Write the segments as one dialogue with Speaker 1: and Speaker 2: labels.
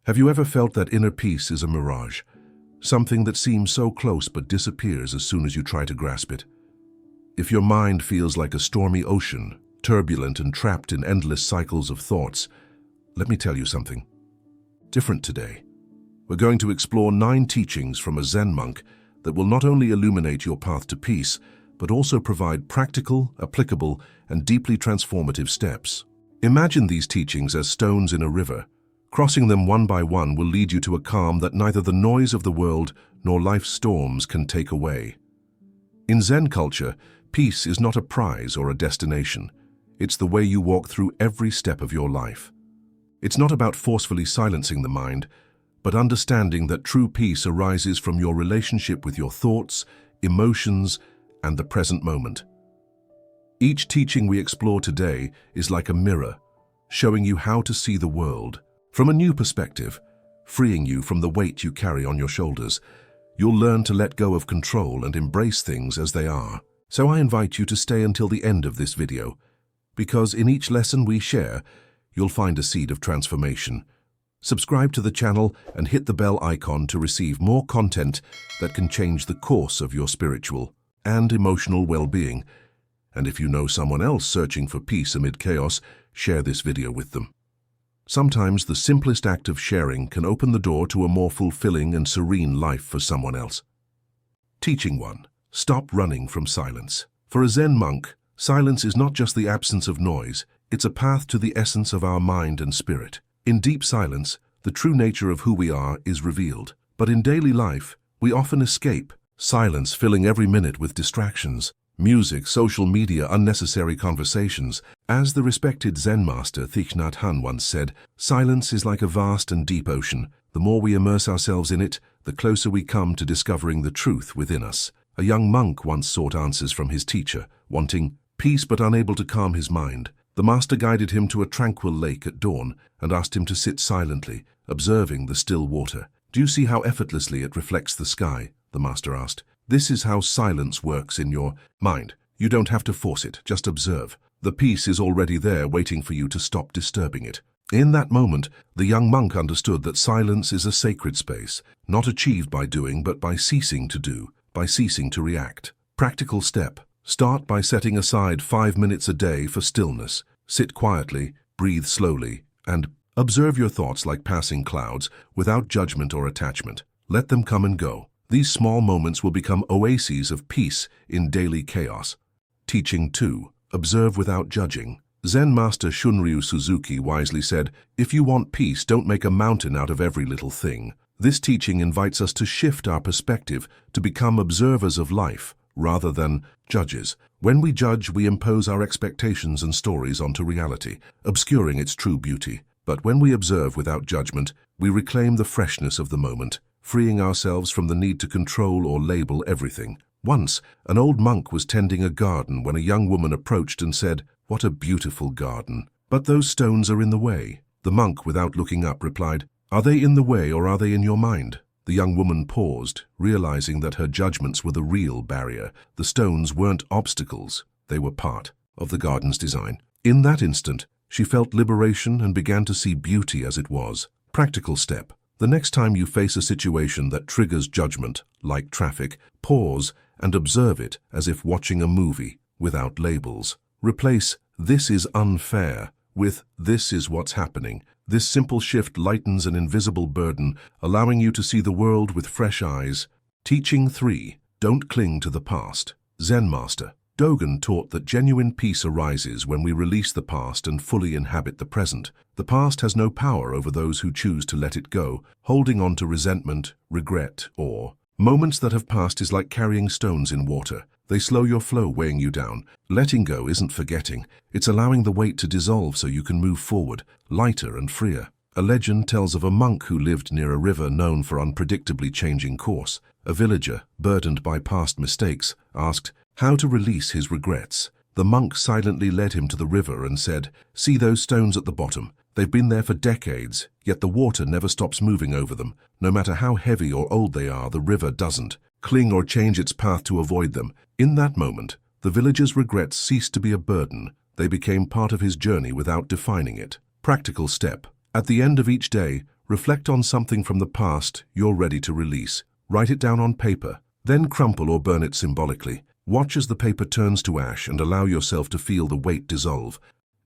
Speaker 1: Have you ever felt that inner peace is a mirage? Something that seems so close but disappears as soon as you try to grasp it? If your mind feels like a stormy ocean, turbulent and trapped in endless cycles of thoughts, let me tell you something different today. We're going to explore 9 teachings from a Zen monk that will not only illuminate your path to peace, but also provide practical, applicable, and deeply transformative steps. Imagine these teachings as stones in a river. Crossing them one by one will lead you to a calm that neither the noise of the world nor life's storms can take away. In Zen culture, peace is not a prize or a destination. It's the way you walk through every step of your life. It's not about forcefully silencing the mind, but understanding that true peace arises from your relationship with your thoughts, emotions, and the present moment. Each teaching we explore today is like a mirror, showing you how to see the world from a new perspective, freeing you from the weight you carry on your shoulders. You'll learn to let go of control and embrace things as they are. So I invite you to stay until the end of this video, because in each lesson we share, you'll find a seed of transformation. Subscribe to the channel and hit the bell icon to receive more content that can change the course of your spiritual and emotional well-being. And if you know someone else searching for peace amid chaos, share this video with them. Sometimes the simplest act of sharing can open the door to a more fulfilling and serene life for someone else. Teaching 1. Stop running from silence. For a Zen monk, silence is not just the absence of noise, it's a path to the essence of our mind and spirit. In deep silence, the true nature of who we are is revealed. But in daily life, we often escape, silence filling every minute with distractions. Music, social media, unnecessary conversations. As the respected Zen master Thich Nhat Hanh once said, silence is like a vast and deep ocean. The more we immerse ourselves in it, the closer we come to discovering the truth within us. A young monk once sought answers from his teacher, wanting peace but unable to calm his mind. The master guided him to a tranquil lake at dawn and asked him to sit silently, observing the still water. "Do you see how effortlessly it reflects the sky?" the master asked. "This is how silence works in your mind. You don't have to force it, just observe. The peace is already there waiting for you to stop disturbing it." In that moment, the young monk understood that silence is a sacred space, not achieved by doing but by ceasing to do, by ceasing to react. Practical step. Start by setting aside 5 minutes a day for stillness. Sit quietly, breathe slowly, and observe your thoughts like passing clouds without judgment or attachment. Let them come and go. These small moments will become oases of peace in daily chaos. Teaching 2. Observe without judging. Zen master Shunryu Suzuki wisely said, "If you want peace, don't make a mountain out of every little thing." This teaching invites us to shift our perspective, to become observers of life, rather than judges. When we judge, we impose our expectations and stories onto reality, obscuring its true beauty. But when we observe without judgment, we reclaim the freshness of the moment, freeing ourselves from the need to control or label everything. Once, an old monk was tending a garden when a young woman approached and said, "What a beautiful garden. But those stones are in the way." The monk, without looking up, replied, "Are they in the way or are they in your mind?" The young woman paused, realizing that her judgments were the real barrier. The stones weren't obstacles, they were part of the garden's design. In that instant, she felt liberation and began to see beauty as it was. Practical step. The next time you face a situation that triggers judgment, like traffic, pause and observe it as if watching a movie, without labels. Replace "this is unfair" with "this is what's happening." This simple shift lightens an invisible burden, allowing you to see the world with fresh eyes. Teaching 3. Don't cling to the past. Zen master Dogen taught that genuine peace arises when we release the past and fully inhabit the present. The past has no power over those who choose to let it go. Holding on to resentment, regret, or moments that have passed is like carrying stones in water. They slow your flow, weighing you down. Letting go isn't forgetting. It's allowing the weight to dissolve so you can move forward, lighter and freer. A legend tells of a monk who lived near a river known for unpredictably changing course. A villager, burdened by past mistakes, asked how to release his regrets. The monk silently led him to the river and said, "See those stones at the bottom? They've been there for decades, yet the water never stops moving over them. No matter how heavy or old they are, the river doesn't cling or change its path to avoid them." In that moment, the villager's regrets ceased to be a burden. They became part of his journey without defining it. Practical step. At the end of each day, reflect on something from the past you're ready to release. Write it down on paper, then crumple or burn it symbolically. Watch as the paper turns to ash and allow yourself to feel the weight dissolve.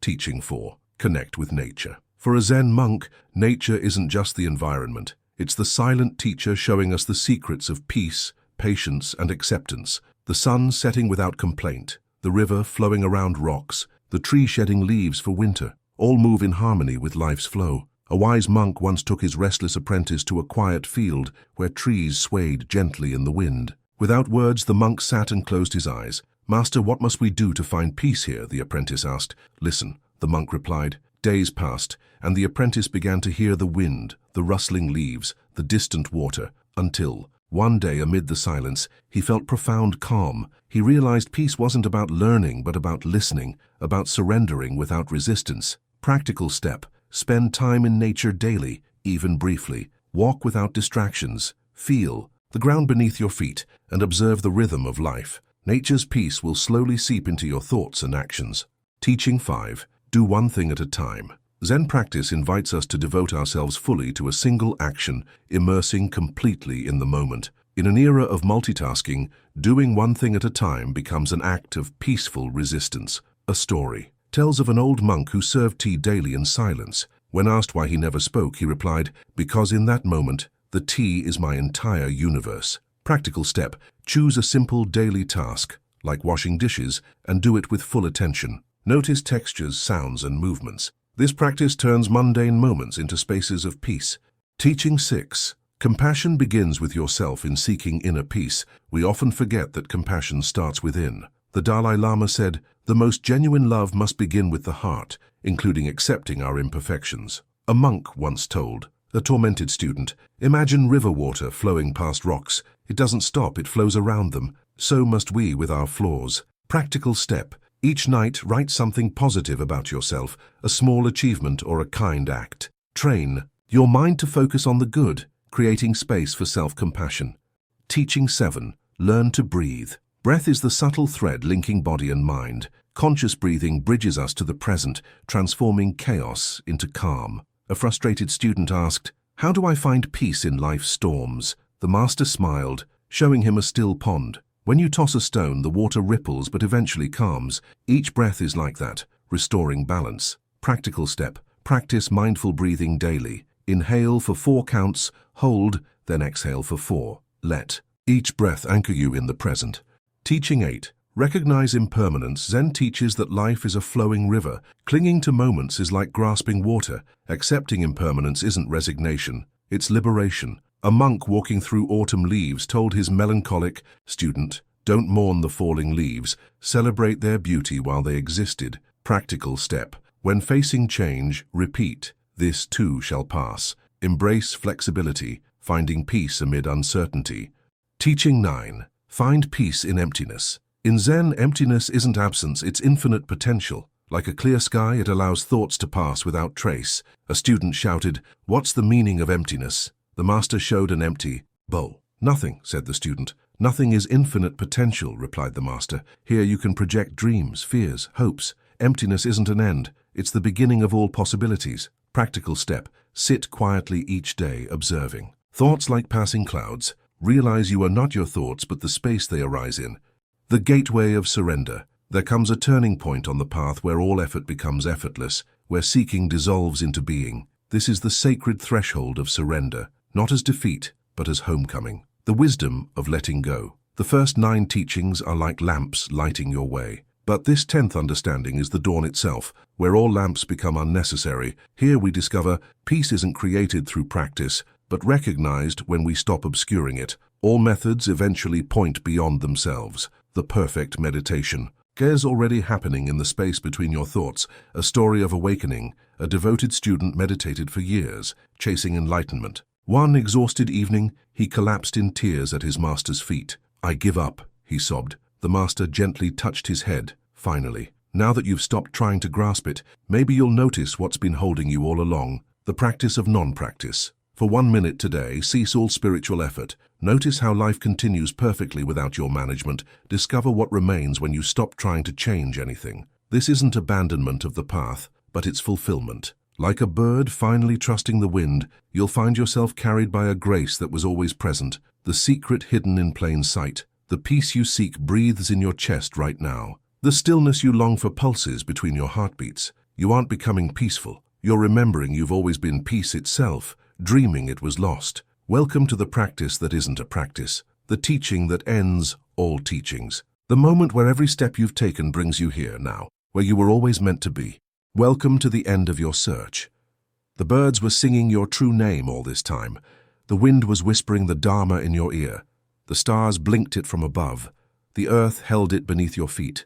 Speaker 1: Teaching 4. Connect with nature. For a Zen monk, nature isn't just the environment. It's the silent teacher showing us the secrets of peace, patience, and acceptance. The sun setting without complaint, the river flowing around rocks, the tree shedding leaves for winter, all move in harmony with life's flow. A wise monk once took his restless apprentice to a quiet field where trees swayed gently in the wind. Without words, the monk sat and closed his eyes. "Master, what must we do to find peace here?" the apprentice asked. "Listen," the monk replied. Days passed, and the apprentice began to hear the wind, the rustling leaves, the distant water, until, one day amid the silence, he felt profound calm. He realized peace wasn't about learning, but about listening, about surrendering without resistance. Practical step: spend time in nature daily, even briefly. Walk without distractions. Feel the ground beneath your feet and observe the rhythm of life. Nature's peace will slowly seep into your thoughts and actions. Teaching 5. Do one thing at a time. Zen practice invites us to devote ourselves fully to a single action, immersing completely in the moment. In an era of multitasking, doing one thing at a time becomes an act of peaceful resistance. A story tells of an old monk who served tea daily in silence. When asked why he never spoke, he replied, "Because in that moment, the tea is my entire universe." Practical step: choose a simple daily task, like washing dishes, and do it with full attention. Notice textures, sounds, and movements. This practice turns mundane moments into spaces of peace. Teaching 6. Compassion begins with yourself. In seeking inner peace, we often forget that compassion starts within. The Dalai Lama said, "The most genuine love must begin with the heart, including accepting our imperfections." A monk once told a tormented student, "Imagine river water flowing past rocks. It doesn't stop, it flows around them. So must we with our flaws." Practical step: each night write something positive about yourself, a small achievement or a kind act. Train your mind to focus on the good, creating space for self-compassion. Teaching 7. Learn to breathe. Breath is the subtle thread linking body and mind. Conscious breathing bridges us to the present, transforming chaos into calm. A frustrated student asked, "How do I find peace in life's storms?" The master smiled, showing him a still pond. When you toss a stone, the water ripples but eventually calms. Each breath is like that, restoring balance. Practical step: practice mindful breathing daily. Inhale for 4 counts, hold, then exhale for 4. Let each breath anchor you in the present. Teaching 8. Recognize impermanence. Zen teaches that life is a flowing river. Clinging to moments is like grasping water. Accepting impermanence isn't resignation, it's liberation. A monk walking through autumn leaves told his melancholic student, "Don't mourn the falling leaves, celebrate their beauty while they existed." Practical step: when facing change, repeat, "This too shall pass." Embrace flexibility, finding peace amid uncertainty. Teaching 9. Find peace in emptiness. In Zen, emptiness isn't absence, it's infinite potential. Like a clear sky, it allows thoughts to pass without trace. A student shouted, "What's the meaning of emptiness?" The master showed an empty bowl. "Nothing," said the student. "Nothing is infinite potential," replied the master. "Here you can project dreams, fears, hopes. Emptiness isn't an end, it's the beginning of all possibilities." Practical step: sit quietly each day, observing thoughts like passing clouds. Realize you are not your thoughts, but the space they arise in. The gateway of surrender. There comes a turning point on the path where all effort becomes effortless, where seeking dissolves into being. This is the sacred threshold of surrender, not as defeat, but as homecoming. The wisdom of letting go. The first 9 teachings are like lamps lighting your way. But this 10th understanding is the dawn itself, where all lamps become unnecessary. Here we discover peace isn't created through practice, but recognized when we stop obscuring it. All methods eventually point beyond themselves. The perfect meditation. Is already happening in the space between your thoughts, a story of awakening. A devoted student meditated for years, chasing enlightenment. One exhausted evening, he collapsed in tears at his master's feet. "I give up," he sobbed. The master gently touched his head. "Finally, now that you've stopped trying to grasp it, maybe you'll notice what's been holding you all along." The practice of non-practice. For 1 minute today, cease all spiritual effort. Notice how life continues perfectly without your management. Discover what remains when you stop trying to change anything. This isn't abandonment of the path, but its fulfillment. Like a bird finally trusting the wind, you'll find yourself carried by a grace that was always present, the secret hidden in plain sight. The peace you seek breathes in your chest right now. The stillness you long for pulses between your heartbeats. You aren't becoming peaceful. You're remembering you've always been peace itself, dreaming it was lost. Welcome to the practice that isn't a practice, the teaching that ends all teachings. The moment where every step you've taken brings you here now, where you were always meant to be. Welcome to the end of your search. The birds were singing your true name all this time. The wind was whispering the Dharma in your ear. The stars blinked it from above. The earth held it beneath your feet.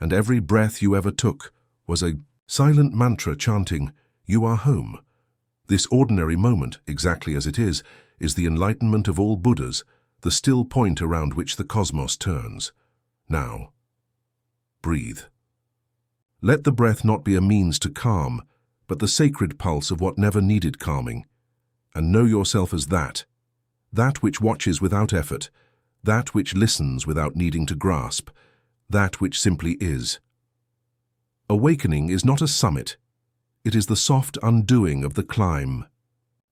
Speaker 1: And every breath you ever took was a silent mantra chanting, "You are home." This ordinary moment, exactly as it is the enlightenment of all Buddhas, the still point around which the cosmos turns. Now, breathe. Let the breath not be a means to calm, but the sacred pulse of what never needed calming. And know yourself as that which watches without effort, that which listens without needing to grasp, that which simply is. Awakening is not a summit. It is the soft undoing of the climb.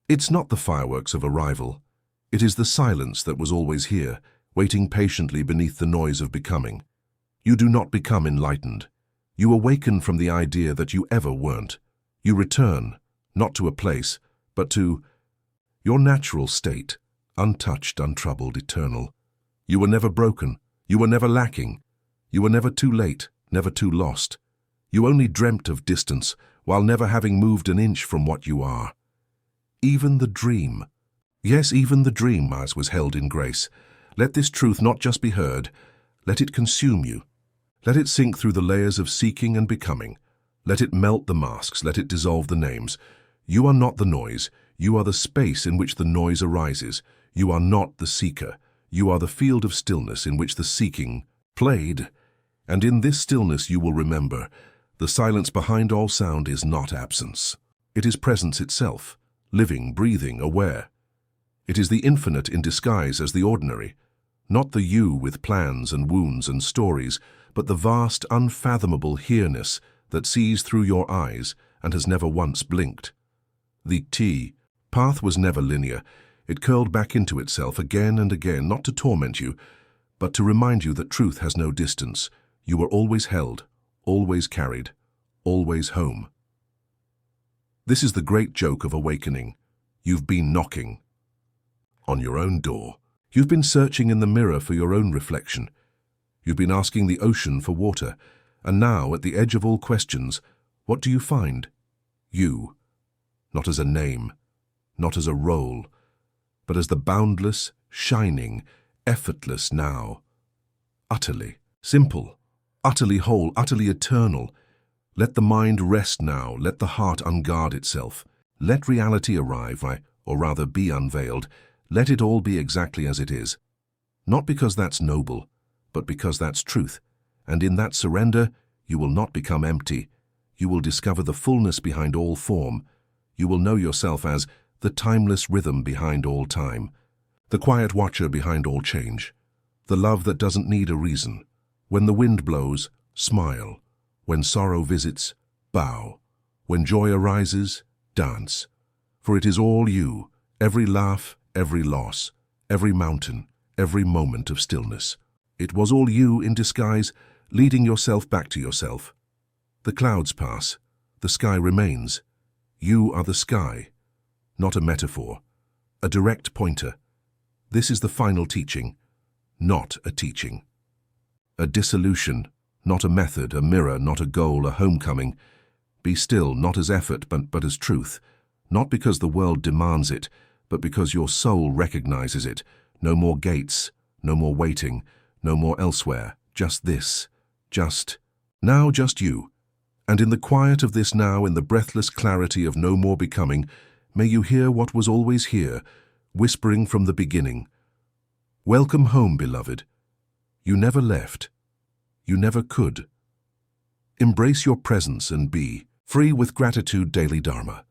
Speaker 1: It's not the fireworks of arrival. It is the silence that was always here, waiting patiently beneath the noise of becoming. You do not become enlightened. You awaken from the idea that you ever weren't. You return, not to a place, but to your natural state, untouched, untroubled, eternal. You were never broken. You were never lacking. You were never too late, never too lost. You only dreamt of distance, while never having moved an inch from what you are. Even the dream, yes, even the dream, as was held in grace. Let this truth not just be heard, let it consume you. Let it sink through the layers of seeking and becoming. Let it melt the masks, let it dissolve the names. You are not the noise, you are the space in which the noise arises. You are not the seeker, you are the field of stillness in which the seeking played. And in this stillness you will remember, the silence behind all sound is not absence. It is presence itself, living, breathing, aware. It is the infinite in disguise as the ordinary, not the you with plans and wounds and stories, but the vast, unfathomable here-ness that sees through your eyes and has never once blinked. The path was never linear. It curled back into itself again and again, not to torment you, but to remind you that truth has no distance. You were always held, always carried, always home. This is the great joke of awakening. You've been knocking on your own door. You've been searching in the mirror for your own reflection. You've been asking the ocean for water, and now, at the edge of all questions, what do you find? You. Not as a name, not as a role, but as the boundless, shining, effortless now. Utterly simple, utterly whole, utterly eternal. Let the mind rest now, let the heart unguard itself. Let reality arrive, or rather be unveiled. Let it all be exactly as it is. Not because that's noble, but because that's truth. And in that surrender, you will not become empty. You will discover the fullness behind all form. You will know yourself as the timeless rhythm behind all time, the quiet watcher behind all change, the love that doesn't need a reason. When the wind blows, smile. When sorrow visits, bow. When joy arises, dance. For it is all you, every laugh, every loss, every mountain, every moment of stillness. It was all you in disguise, leading yourself back to yourself. The clouds pass, the sky remains. You are the sky, not a metaphor, a direct pointer. This is the final teaching, not a teaching. A dissolution, not a method, a mirror, not a goal, a homecoming. Be still, not as effort, but as truth. Not because the world demands it, but because your soul recognizes it. No more gates, no more waiting, no more elsewhere. Just this. Just you. And in the quiet of this now, in the breathless clarity of no more becoming, may you hear what was always here, whispering from the beginning. Welcome home, beloved. You never left. You never could. Embrace your presence and be free with gratitude. Daily Dharma.